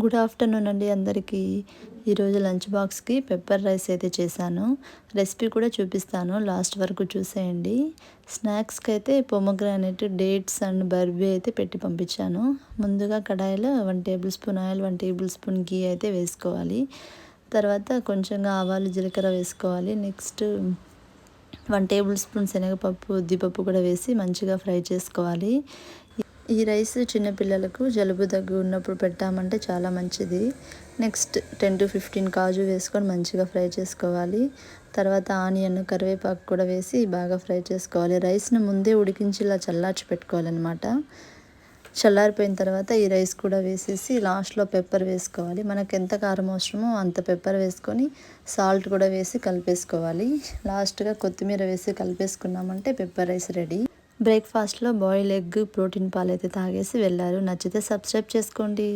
Good afternoon అండి అందరికీ. ఈరోజు లంచ్ బాక్స్కి పెప్పర్ రైస్ అయితే చేశాను. రెసిపీ కూడా చూపిస్తాను, లాస్ట్ వరకు చూసేయండి. స్నాక్స్కి అయితే పొమోగ్రానైట్, డేట్స్ అండ్ బర్బీ అయితే పెట్టి పంపించాను. ముందుగా కడాయిలో 1 tablespoon oil, 1 tablespoon ghee అయితే వేసుకోవాలి. తర్వాత కొంచెంగా ఆవాలు, జీలకర్ర వేసుకోవాలి. నెక్స్ట్ 1 టేబుల్ స్పూన్ శనగపప్పు, ఉద్దిపప్పు కూడా వేసి మంచిగా ఫ్రై చేసుకోవాలి. ఈ రైస్ చిన్నపిల్లలకు జలుబు దగ్గు ఉన్నప్పుడు పెట్టామంటే చాలా మంచిది. నెక్స్ట్ 10 to 15 కాజు వేసుకొని మంచిగా ఫ్రై చేసుకోవాలి. తర్వాత ఆనియన్, కరివేపాకు కూడా వేసి బాగా ఫ్రై చేసుకోవాలి. రైస్ను ముందే ఉడికించి ఇలా చల్లార్చి పెట్టుకోవాలన్నమాట. చల్లారిపోయిన తర్వాత ఈ రైస్ కూడా వేసేసి లాస్ట్లో పెప్పర్ వేసుకోవాలి. మనకు ఎంత కారం అవసరమో అంత పెప్పర్ వేసుకొని సాల్ట్ కూడా వేసి కలిపేసుకోవాలి. లాస్ట్గా కొత్తిమీర వేసి కలిపేసుకున్నామంటే పెప్పర్ రైస్ రెడీ. బ్రేక్ఫాస్ట్లో బాయిల్ ఎగ్, ప్రోటీన్ పాలు అయితే తాగేసి వెళ్ళారు. నచ్చితే సబ్స్క్రైబ్ చేసుకోండి.